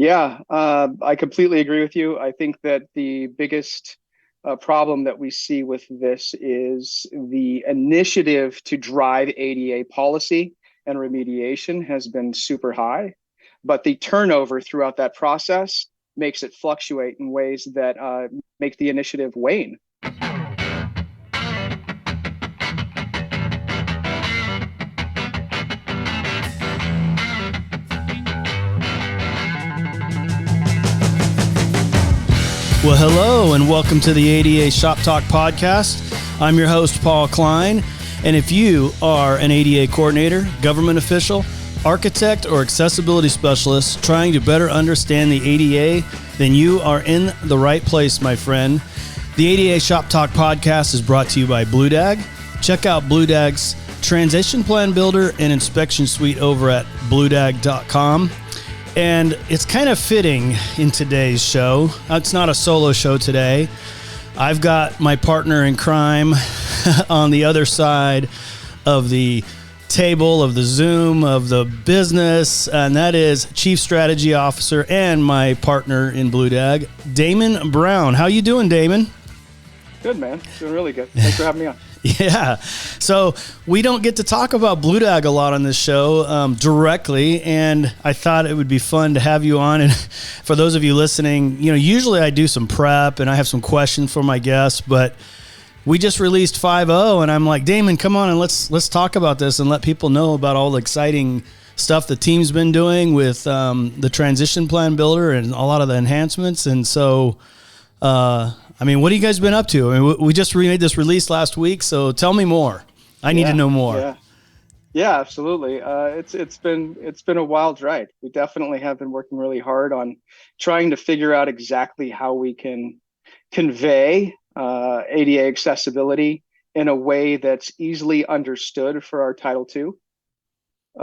Yeah, I completely agree with you. I think that the biggest problem that we see with this is the initiative to drive ADA policy and remediation has been super high, but the turnover throughout that process makes it fluctuate in ways that make the initiative wane. Well, hello and welcome to the ADA Shop Talk podcast. I'm your host, Paul Klein. And if you are an ADA coordinator, government official, architect, or accessibility specialist trying to better understand the ADA, then you are in the right place, my friend. The ADA Shop Talk podcast is brought to you by BlueDAG. Check out BlueDAG's Transition Plan Builder and Inspection Suite over at BlueDAG.com. And it's kind of fitting in today's show. It's not a solo show today. I've got my partner in crime on the other side of the table, of the Zoom, of the business, and that is Chief Strategy Officer and my partner in BlueDAG, Damon Brown. How you doing, Damon? Good, man. Doing really good. Thanks for having me on. Yeah. So we don't get to talk about BlueDAG a lot on this show directly, and I thought it would be fun to have you on. And for those of you listening, usually I do some prep and I have some questions for my guests, but we just released 5.0, and I'm like, Damon, come on and let's talk about this and let people know about all the exciting stuff the team's been doing with the transition plan builder and a lot of the enhancements. And so, what have you guys been up to? We just made this release last week, so tell me more. I need to know more. Yeah, absolutely. It's been a wild ride. We definitely have been working really hard on trying to figure out exactly how we can convey ADA accessibility in a way that's easily understood for our Title II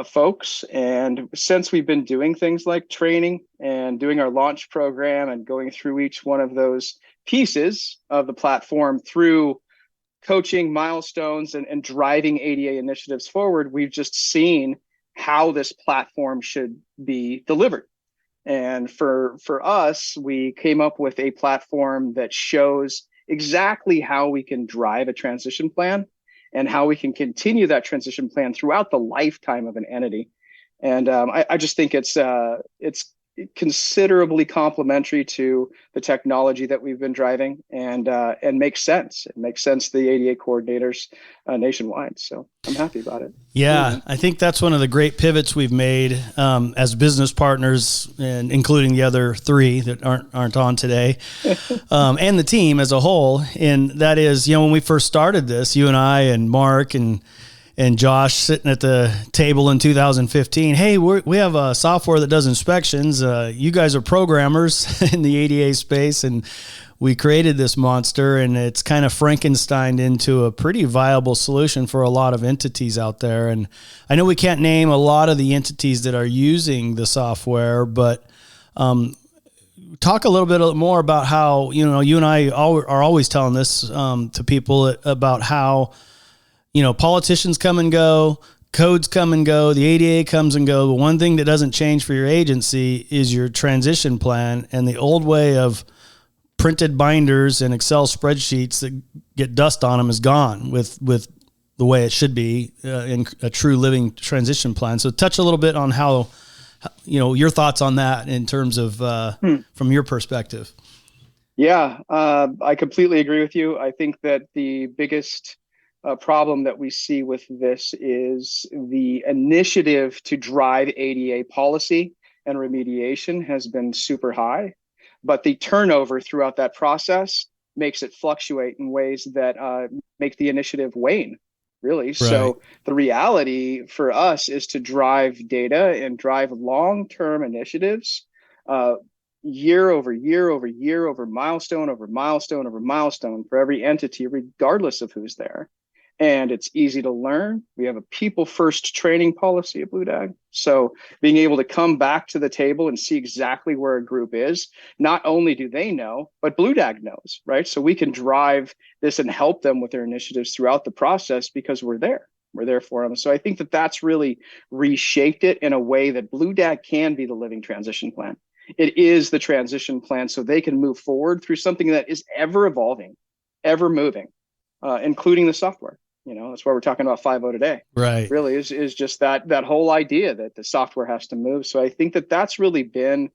folks. And since we've been doing things like training and doing our launch program and going through each one of those pieces of the platform through coaching milestones and driving ADA initiatives forward, we've just seen how this platform should be delivered. And for us, we came up with a platform that shows exactly how we can drive a transition plan and how we can continue that transition plan throughout the lifetime of an entity. And I just think it's considerably complementary to the technology that we've been driving, and makes sense. It makes sense to the ADA coordinators nationwide. So I'm happy about it. Yeah, I think that's one of the great pivots we've made as business partners, and including the other three that aren't on today, and the team as a whole. And that is, when we first started this, you and I and Mark and Josh sitting at the table in 2015. Hey, we have a software that does inspections. You guys are programmers in the ADA space, and we created this monster, and it's kind of Frankensteined into a pretty viable solution for a lot of entities out there. And I know we can't name a lot of the entities that are using the software, but talk a little bit more about how, you and I are always telling this to people about how, politicians come and go, codes come and go, the ADA comes and go. The one thing that doesn't change for your agency is your transition plan, and the old way of printed binders and Excel spreadsheets that get dust on them is gone with the way it should be in a true living transition plan. So touch a little bit on how, your thoughts on that in terms of from your perspective. Yeah, I completely agree with you. I think that the biggest problem that we see with this is the initiative to drive ADA policy and remediation has been super high, but the turnover throughout that process makes it fluctuate in ways that make the initiative wane, really. Right. So the reality for us is to drive data and drive long-term initiatives year over year over year, over milestone, over milestone, over milestone for every entity, regardless of who's there. And it's easy to learn. We have a people-first training policy at BlueDAG. So being able to come back to the table and see exactly where a group is, not only do they know, but BlueDAG knows, right? So we can drive this and help them with their initiatives throughout the process because we're there. We're there for them. So I think that that's really reshaped it in a way that BlueDAG can be the living transition plan. it is the transition plan so they can move forward through something that is ever evolving, ever moving, including the software. That's why we're talking about 5.0 today. Right. Really is just that whole idea that the software has to move. So I think that's really been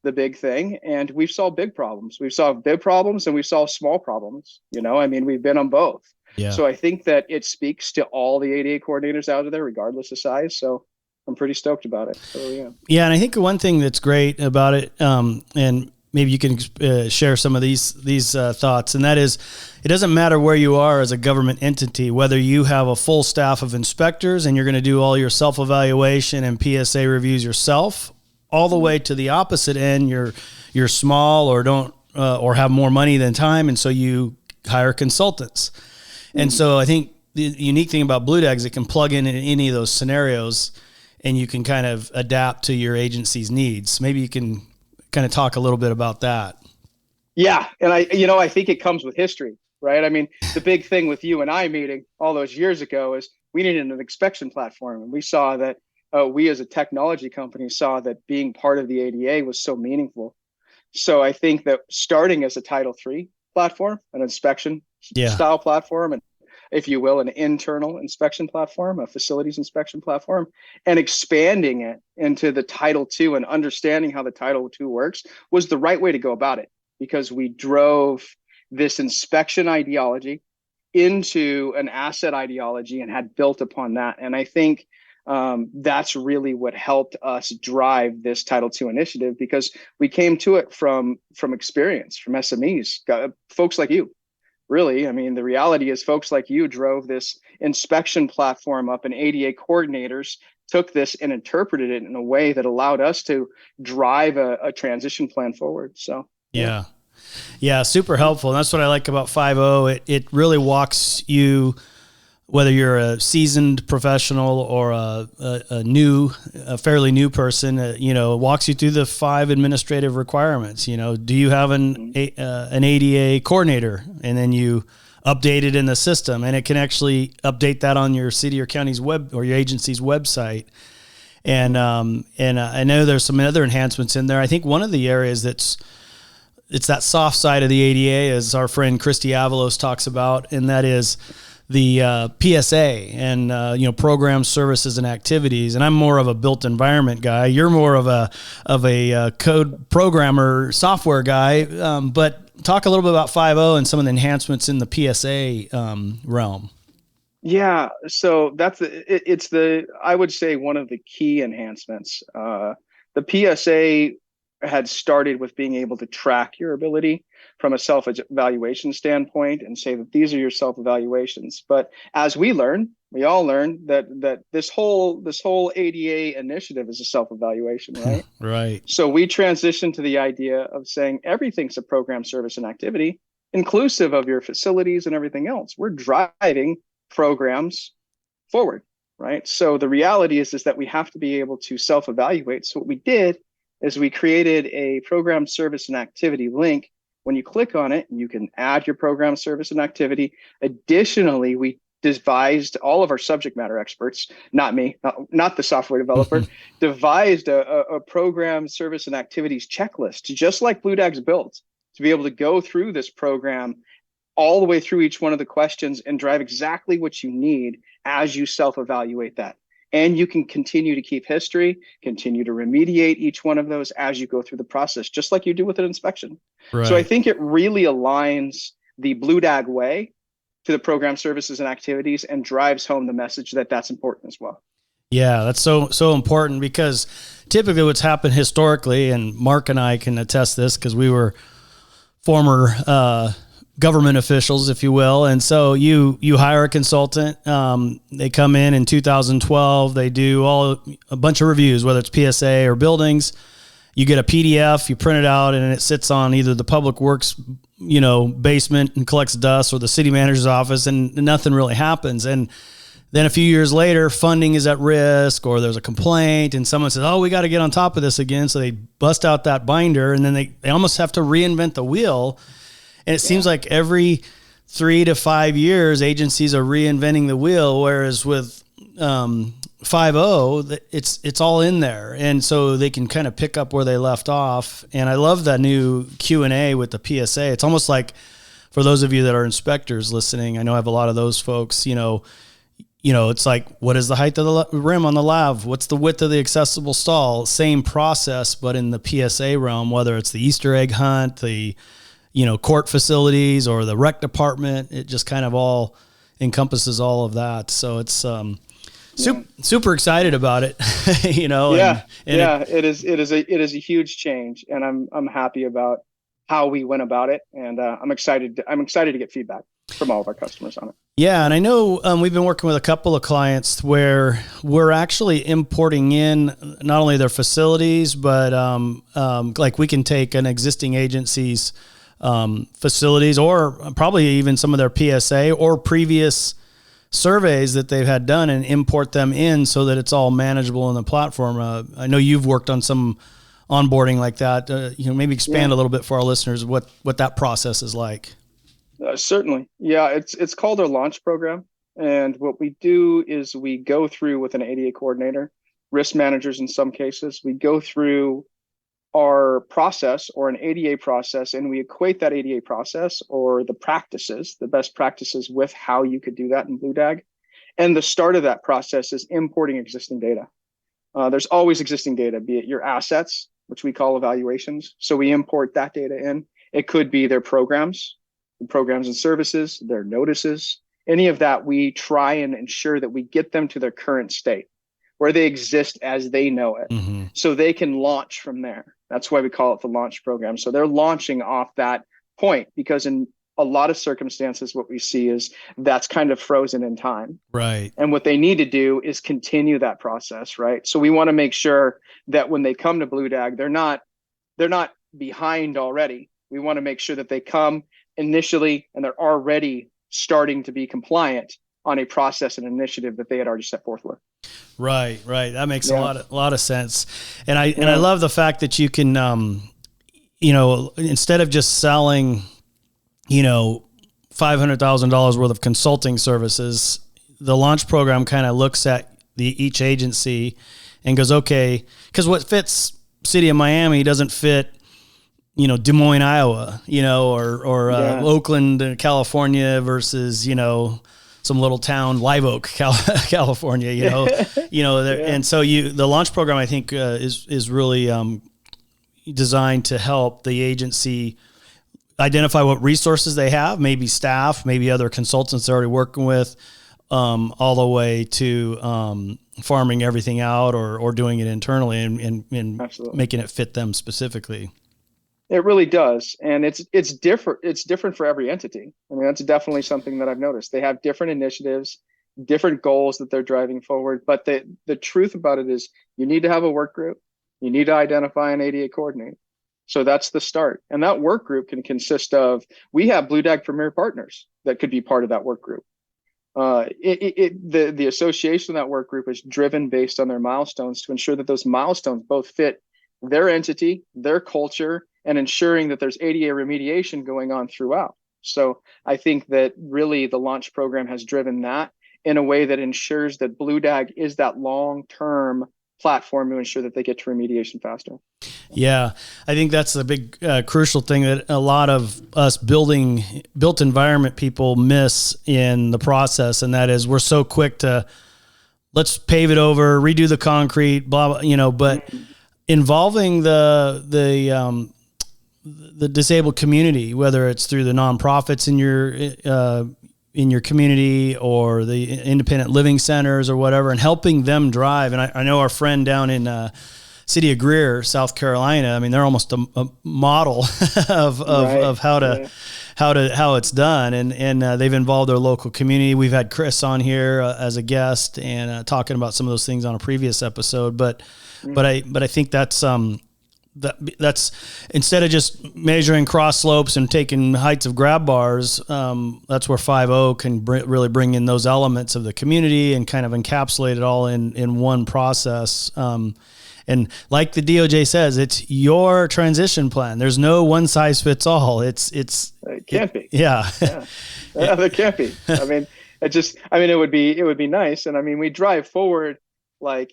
the big thing. And we've solved big problems. We've solved big problems and we've solved small problems. We've been on both. Yeah. So I think that it speaks to all the ADA coordinators out there, regardless of size. So I'm pretty stoked about it. So, yeah. Yeah. And I think one thing that's great about it, and maybe you can share some of these thoughts, and that is, it doesn't matter where you are as a government entity, whether you have a full staff of inspectors and you're going to do all your self-evaluation and PSA reviews yourself, all the way to the opposite end, you're small or don't or have more money than time, and so you hire consultants. And so I think the unique thing about BlueDAG is it can plug in any of those scenarios, and you can kind of adapt to your agency's needs. Maybe you can kind of talk a little bit about that. Yeah, and I think it comes with history, right? I mean, the big thing with you and I meeting all those years ago is we needed an inspection platform, and we saw that. We as a technology company saw that being part of the ADA was so meaningful. So I think that starting as a Title III platform, an inspection style platform, and if you will, an internal inspection platform, a facilities inspection platform, and expanding it into the Title II and understanding how the Title II works was the right way to go about it, because we drove this inspection ideology into an asset ideology and had built upon that. And I think that's really what helped us drive this Title II initiative, because we came to it from experience, from SMEs, folks like you. Really, the reality is folks like you drove this inspection platform up, and ADA coordinators took this and interpreted it in a way that allowed us to drive a transition plan forward. So yeah, super helpful. And that's what I like about 5.0. It really walks you, whether you're a seasoned professional or a fairly new person, walks you through the 5 administrative requirements. Do you have an ADA coordinator? And then you update it in the system, and it can actually update that on your city or county's web or your agency's website. And I know there's some other enhancements in there. I think one of the areas it's that soft side of the ADA, as our friend Christy Avalos talks about, and that is the PSA and program services and activities. And I'm more of a built environment guy. You're more of a code programmer software guy. But talk a little bit about 5.0 and some of the enhancements in the PSA realm. Yeah, so I would say one of the key enhancements. The PSA had started with being able to track your ability from a self-evaluation standpoint and say that these are your self-evaluations. But as we all learn that this whole ADA initiative is a self-evaluation, right? Right. So we transitioned to the idea of saying everything's a program, service, and activity, inclusive of your facilities and everything else. We're driving programs forward, right? So the reality is that we have to be able to self-evaluate. So what we did is we created a program, service, and activity link. When you click on it, you can add your program, service, and activity. Additionally, we devised, all of our subject matter experts, not me, not the software developer, devised a program, service, and activities checklist, just like BlueDAG's built, to be able to go through this program all the way through each one of the questions and drive exactly what you need as you self-evaluate that. And you can continue to keep history, continue to remediate each one of those as you go through the process, just like you do with an inspection. Right. So I think it really aligns the BlueDAG way to the program, services, and activities, and drives home the message that that's important as well. Yeah, that's so important, because typically what's happened historically, and Mark and I can attest this because we were former government officials, if you will. And so you hire a consultant, they come in 2012, they do a bunch of reviews, whether it's PSA or buildings. You get a PDF, you print it out, and it sits on either the public works, basement and collects dust, or the city manager's office, and nothing really happens. And then a few years later, funding is at risk, or there's a complaint, and someone says, oh, we got to get on top of this again. So they bust out that binder, and then they almost have to reinvent the wheel. And it seems like every 3 to 5 years, agencies are reinventing the wheel, whereas with 5.0, it's all in there, and so they can kind of pick up where they left off. And I love that new Q&A with the PSA. It's almost like, for those of you that are inspectors listening, I know I have a lot of those folks. It's like, what is the height of the rim on the lav? What's the width of the accessible stall? Same process, but in the PSA realm, whether it's the Easter egg hunt, the court facilities, or the rec department, it just kind of all encompasses all of that. So it's super excited about it, It is a huge change, and I'm happy about how we went about it, and I'm excited to get feedback from all of our customers on it. Yeah, and I know we've been working with a couple of clients where we're actually importing in not only their facilities, but like we can take an existing agency's facilities, or probably even some of their PSA or previous surveys that they've had done, and import them in so that it's all manageable in the platform. I know you've worked on some onboarding like that. Maybe expand a little bit for our listeners what that process is like. Certainly. Yeah, it's called our launch program. And what we do is we go through with an ADA coordinator, risk managers in some cases. We go through our process, or an ADA process, and we equate that ADA process or the best practices with how you could do that in BlueDAG. And the start of that process is importing existing data. There's always existing data, be it your assets, which we call evaluations. So we import that data in. It could be their programs and services, their notices, any of that. We try and ensure that we get them to their current state, where they exist as they know it, so they can launch from there. That's why we call it the launch program. So they're launching off that point, because in a lot of circumstances, what we see is that's kind of frozen in time. Right. And what they need to do is continue that process, right? So we want to make sure that when they come to BlueDAG, they're not behind already. We want to make sure that they come initially and they're already starting to be compliant on a process and initiative that they had already set forth with. Right. That makes a lot of sense. And I love the fact that you can, instead of just selling, $500,000 worth of consulting services, the launch program kind of looks at each agency and goes, okay, because what fits City of Miami doesn't fit, Des Moines, Iowa, or Oakland, California versus, some little town, Live Oak, California, and so the launch program, I think, is really designed to help the agency identify what resources they have, maybe staff, maybe other consultants they're already working with, all the way to farming everything out or doing it internally and making it fit them specifically. It really does. And it's different. It's different for every entity. I mean, that's definitely something that I've noticed. They have different initiatives, different goals that they're driving forward. But the truth about it is you need to have a work group. You need to identify an ADA coordinator. So that's the start. And that work group can consist of, we have BlueDAG Premier partners that could be part of that work group. The association of that work group is driven based on their milestones to ensure that those milestones both fit their entity, their culture, and ensuring that there's ADA remediation going on throughout. So I think that really the launch program has driven that in a way that ensures that BlueDAG is that long-term platform to ensure that they get to remediation faster. Yeah, I think that's the big crucial thing that a lot of us built environment people miss in the process, and that is we're so quick to let's pave it over, redo the concrete, blah blah, but involving the disabled community, whether it's through the nonprofits in your community or the independent living centers or whatever, and helping them drive. And I know our friend down in City of Greer, South Carolina, I mean, they're almost a model of how it's done. And they've involved their local community. We've had Chris on here as a guest and talking about some of those things on a previous episode. But I think that's instead of just measuring cross slopes and taking heights of grab bars, that's where 5.0 can really bring in those elements of the community and kind of encapsulate it all in one process. And like the DOJ says, it's your transition plan. There's no one size fits all. It can't be. Yeah. There can't be. I mean, it would be nice. And I mean, we drive forward like,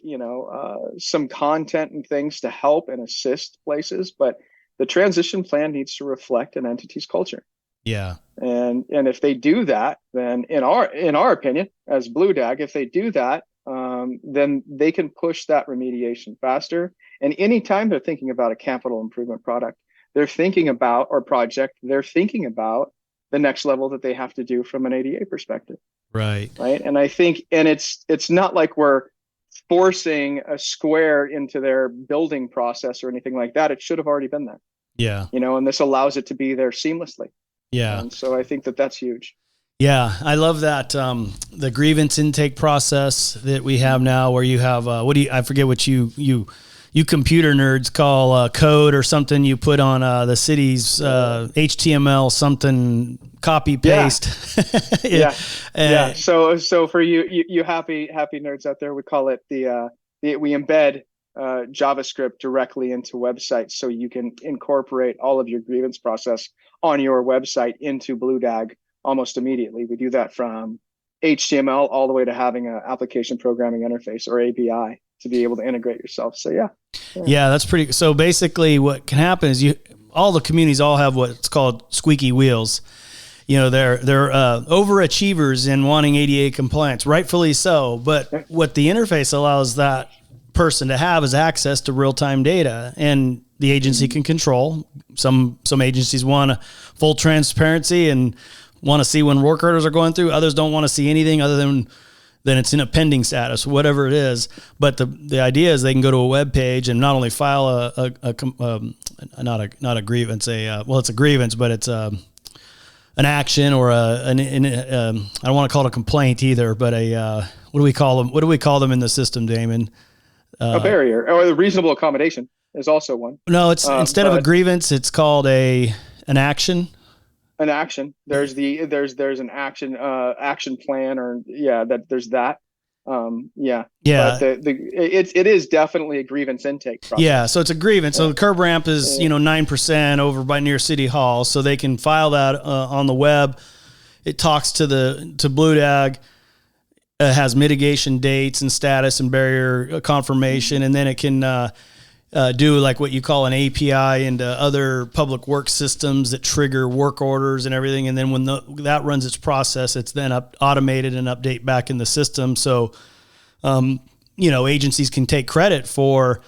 some content and things to help and assist places, but the transition plan needs to reflect an entity's culture. Yeah. And if they do that, then in our opinion, as BlueDAG, if they do that, then they can push that remediation faster. And anytime they're thinking about a capital improvement product, they're thinking about the next level that they have to do from an ADA perspective. Right. Right. And I think, and it's not like we're forcing a square into their building process or anything like that. It should have already been there. Yeah. And this allows it to be there seamlessly. Yeah. And so I think that that's huge. Yeah, I love that the grievance intake process that we have now, where you have I forget what you computer nerds call code or something you put on the city's HTML something copy paste. Yeah. Yeah. So for you happy nerds out there, we call it we embed JavaScript directly into websites, so you can incorporate all of your grievance process on your website into BlueDAG almost immediately. We do that from HTML all the way to having an application programming interface or API to be able to integrate yourself. So yeah, that's pretty. So basically what can happen is all the communities all have what's called squeaky wheels. They're overachievers in wanting ADA compliance, rightfully so. But what the interface allows that person to have is access to real-time data, and the agency can control. Some agencies want full transparency and want to see when work orders are going through. Others don't want to see anything other than it's in a pending status, whatever it is. But the idea is they can go to a web page and not only file not a grievance, it's a grievance, but it's an action or I don't want to call it a complaint either, but what do we call them? What do we call them in the system, Damon? A barrier or a reasonable accommodation is also one. No, it's instead of a grievance, it's called an action. An action. There's an action plan, or there's that. Yeah. But it is definitely a grievance intake process. Yeah. So it's a grievance. So the curb ramp is 9% over by near City Hall, so they can file that on the web. It talks to BlueDAG. Has mitigation dates and status and barrier confirmation, and then it can do like what you call an API into other public works systems that trigger work orders and everything. And then when that runs its process, it's then automated and update back in the system. So, agencies can take credit for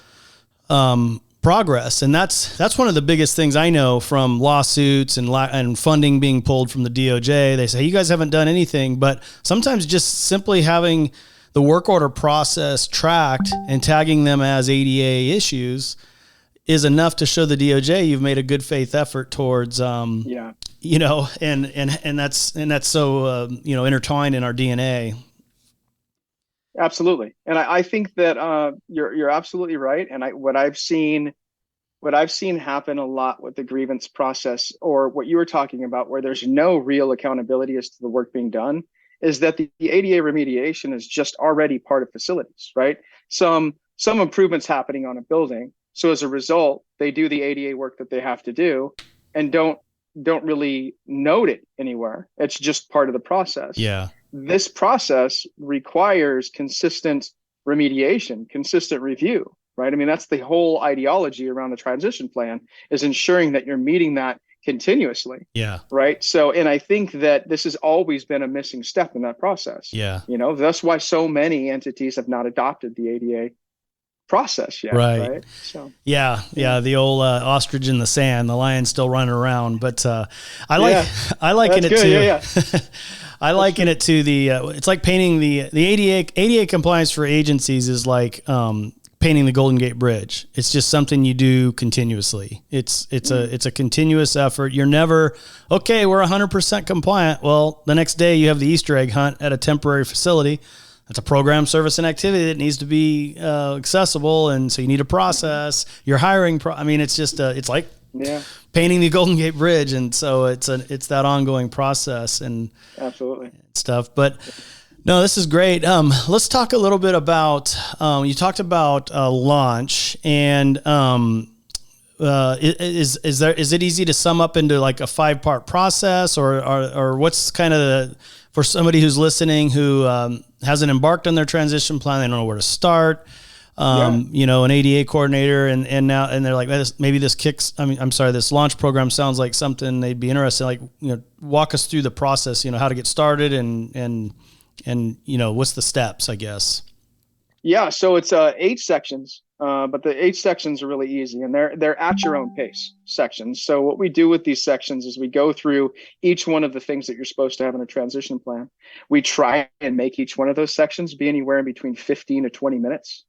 progress. And that's one of the biggest things I know from lawsuits and funding being pulled from the DOJ. They say, you guys haven't done anything, but sometimes just simply having the work order process tracked and tagging them as ADA issues is enough to show the DOJ you've made a good faith effort towards, and that's so, intertwined in our DNA. Absolutely. And I think that you're absolutely right. And what I've seen happen a lot with the grievance process, or what you were talking about, where there's no real accountability as to the work being done, is that the ADA remediation is just already part of facilities, right? Some improvements happening on a building. So as a result, they do the ADA work that they have to do and don't really note it anywhere. It's just part of the process. Yeah. This process requires consistent remediation, consistent review, right? I mean, that's the whole ideology around the transition plan, is ensuring that you're meeting that continuously. Yeah. Right. So, and I think that this has always been a missing step in that process. Yeah. That's why so many entities have not adopted the ADA process yet. Right. So, yeah. The old ostrich in the sand, the lion's still running around, but I liken it to, I liken it to it's like painting the ADA compliance for agencies is like, painting the Golden Gate Bridge. It's just something you do continuously. It's a continuous effort. You're never, okay, we're 100% compliant. Well, the next day you have the Easter egg hunt at a temporary facility. That's a program, service, and activity that needs to be accessible. And so you need a process. You're hiring. It's just, it's like painting the Golden Gate Bridge. And so it's that ongoing process and absolutely stuff. But no, this is great. Let's talk a little bit about, you talked about launch, and is it easy to sum up into like a 5-part process, or what's kind of for somebody who's listening who hasn't embarked on their transition plan, they don't know where to start. You know, an ADA coordinator and they're like, this launch program sounds like something they'd be interested in. Like, you know, walk us through the process, you know, how to get started and, you know, what's the steps, I guess. Yeah. So it's 8 sections, but the 8 sections are really easy, and they're at your own pace sections. So what we do with these sections is we go through each one of the things that you're supposed to have in a transition plan. We try and make each one of those sections be anywhere in between 15 to 20 minutes.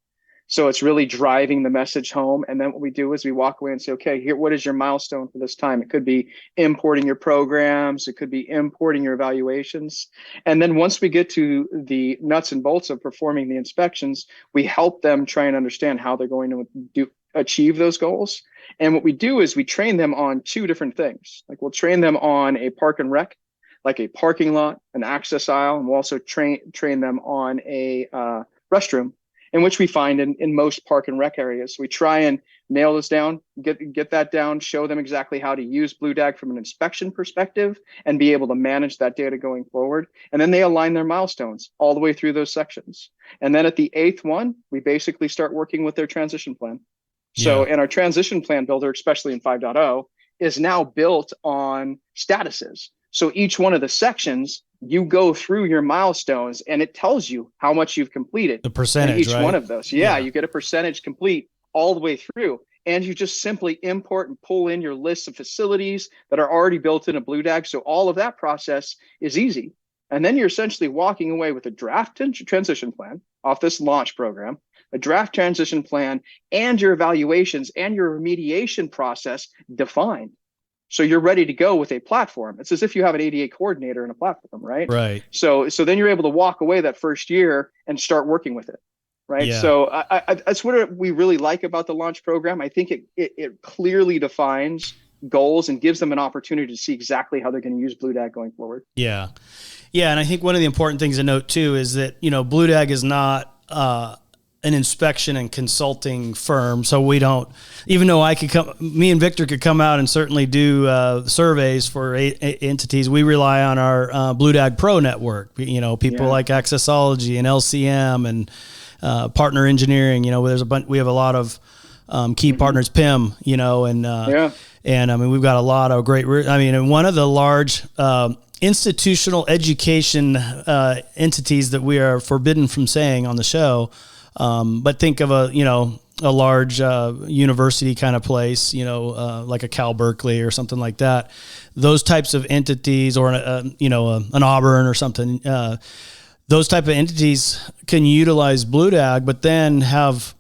So it's really driving the message home. And then what we do is we walk away and say, okay, here, what is your milestone for this time? It could be importing your programs. It could be importing your evaluations. And then once we get to the nuts and bolts of performing the inspections, we help them try and understand how they're going to achieve those goals. And what we do is we train them on 2 different things. Like, we'll train them on a park and rec, like a parking lot, an access aisle, and we'll also train them on a restroom, in which we find in most park and rec areas. We try and nail this down, get that down, show them exactly how to use BlueDAG from an inspection perspective and be able to manage that data going forward. And then they align their milestones all the way through those sections. And then at the 8th one, we basically start working with their transition plan. So in our transition plan builder, especially in 5.0, is now built on statuses. So each one of the sections, you go through your milestones and it tells you how much you've completed. The percentage, each one of those. Yeah, you get a percentage complete all the way through. And you just simply import and pull in your list of facilities that are already built in a BlueDAG. So all of that process is easy. And then you're essentially walking away with a draft transition plan off this launch program, a draft transition plan, and your evaluations and your remediation process defined. So you're ready to go with a platform. It's as if you have an ADA coordinator and a platform, right? Right. So then you're able to walk away that first year and start working with it, right? Yeah. So that's what we really like about the launch program. I think it clearly defines goals and gives them an opportunity to see exactly how they're going to use BlueDAG going forward. Yeah. Yeah, and I think one of the important things to note too is that, you know, BlueDAG is not an inspection and consulting firm. So we don't, even though me and Victor could come out and certainly do surveys for entities, we rely on our BlueDAG Pro network, you know, people like Accessology and LCM and Partner Engineering, you know, we have a lot of key partners, PIM, you know, and I mean, we've got a lot of great, and one of the large institutional education entities that we are forbidden from saying on the show, but think of a large university kind of place, you know, like a Cal Berkeley or something like that. Those types of entities, or an Auburn or something. Those type of entities can utilize BlueDAG, but then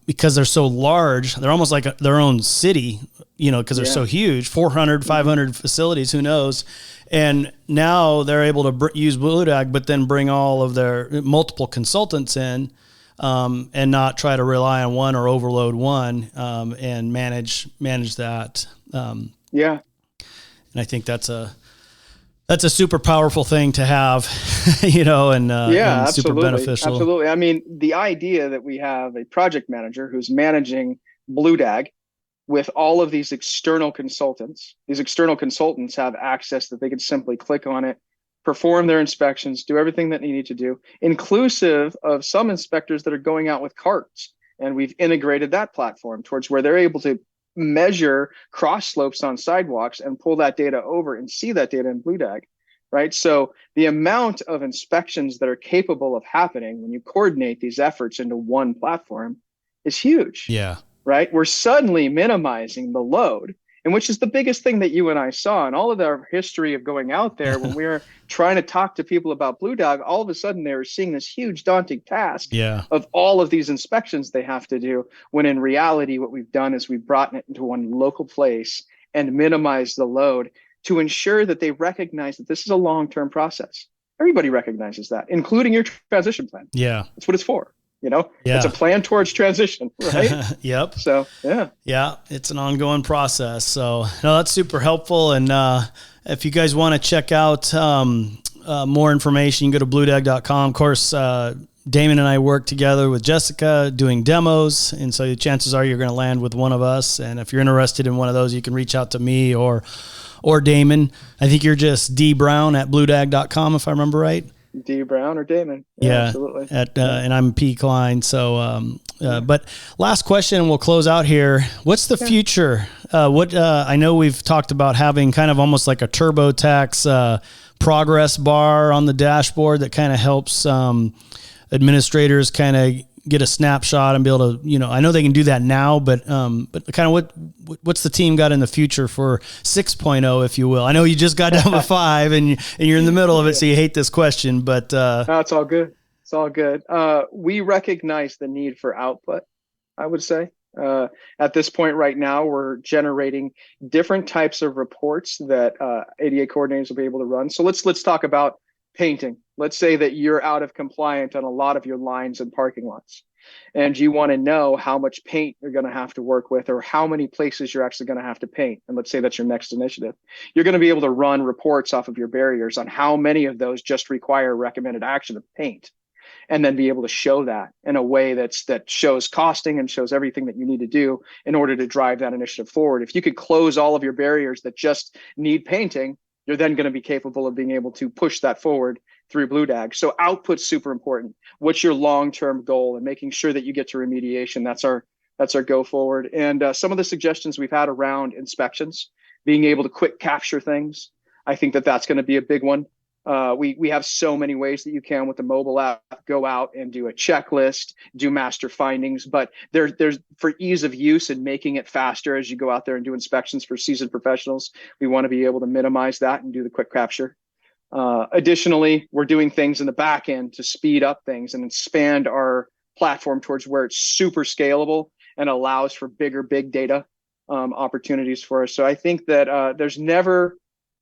because they're so large, they're almost like their own city, you know, because they're so huge, 400, 500 facilities, who knows. And now they're able to use BlueDAG, but then bring all of their multiple consultants in, and not try to rely on one or overload one, and manage that. And I think that's a super powerful thing to have, you know, and super beneficial. Absolutely. I mean, the idea that we have a project manager who's managing BlueDAG with all of these external consultants have access that they can simply click on it, perform their inspections, do everything that they need to do, inclusive of some inspectors that are going out with carts. And we've integrated that platform towards where they're able to measure cross slopes on sidewalks and pull that data over and see that data in BlueDAG, right? So the amount of inspections that are capable of happening when you coordinate these efforts into one platform is huge. Yeah. Right? We're suddenly minimizing the load, and which is the biggest thing that you and I saw in all of our history of going out there when we were trying to talk to people about BlueDAG. All of a sudden they were seeing this huge daunting task of all of these inspections they have to do, when in reality what we've done is we've brought it into one local place and minimized the load to ensure that they recognize that this is a long-term process. Everybody recognizes that, including your transition plan. Yeah. That's what it's for. You know, it's a plan towards transition, right? Yep. So, it's an ongoing process. So, no, that's super helpful. And if you guys want to check out more information, you can go to BlueDAG.com. Of course, Damon and I work together with Jessica doing demos, and so chances are you're going to land with one of us. And if you're interested in one of those, you can reach out to me or Damon. I think you're just dbrown@bluedag.com, if I remember right. D Brown or Damon. Yeah, absolutely. And I'm P Klein. So, but last question, and we'll close out here. What's the future? I know we've talked about having kind of almost like a TurboTax progress bar on the dashboard that kind of helps administrators kind of get a snapshot and be able to, I know they can do that now, but kind of what's the team got in the future for 6.0, if you will? I know you just got done with 5 and you're in the middle of it, so you hate this question, but no, it's all good. It's all good. We recognize the need for output, I would say. At this point right now, we're generating different types of reports that ADA coordinators will be able to run. So let's talk about painting. Let's say that you're out of compliant on a lot of your lines and parking lots, and you want to know how much paint you're going to have to work with, or how many places you're actually going to have to paint. And let's say that's your next initiative. You're going to be able to run reports off of your barriers on how many of those just require recommended action of paint, and then be able to show that in a way that shows costing and shows everything that you need to do in order to drive that initiative forward. If you could close all of your barriers that just need painting, you're then going to be capable of being able to push that forward through BlueDAG. So output's super important. What's your long-term goal, and making sure that you get to remediation? That's our go forward. And some of the suggestions we've had around inspections, being able to quick capture things, I think that's going to be a big one. We have so many ways that you can with the mobile app go out and do a checklist, do master findings, but there's for ease of use and making it faster as you go out there and do inspections for seasoned professionals, we want to be able to minimize that and do the quick capture. Additionally, we're doing things in the back end to speed up things and expand our platform towards where it's super scalable and allows for big data opportunities for us. So I think that there's never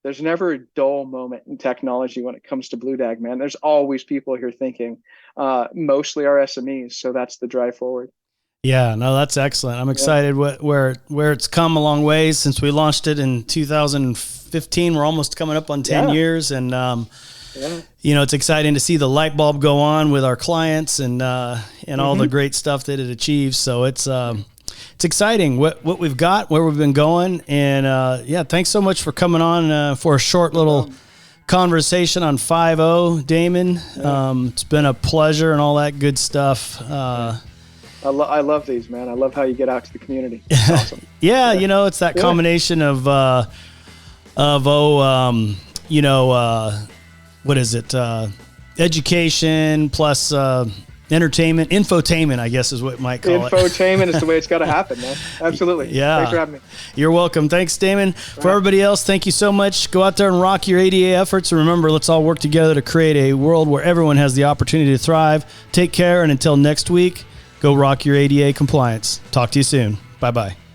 a dull moment in technology when it comes to BlueDAG, man. There's always people here thinking, mostly our SMEs. So that's the drive forward. Yeah, no, that's excellent. I'm excited where it's come a long ways since we launched it in 2015. We're almost coming up on 10 years. And, it's exciting to see the light bulb go on with our clients and all the great stuff that it achieves. So it's exciting what we've got, where we've been going. And thanks so much for coming on for a short little conversation on 5.0, Damon. It's been a pleasure and all that good stuff. I love these, man. I love how you get out to the community. It's awesome. It's that combination of what is it? Education plus entertainment, infotainment, I guess is what you might call it. Infotainment is the way it's got to happen, man. Absolutely. Yeah. Thanks for having me. You're welcome. Thanks, Damon. For everybody else, thank you so much. Go out there and rock your ADA efforts. And remember, let's all work together to create a world where everyone has the opportunity to thrive. Take care. And until next week, go rock your ADA compliance. Talk to you soon. Bye-bye.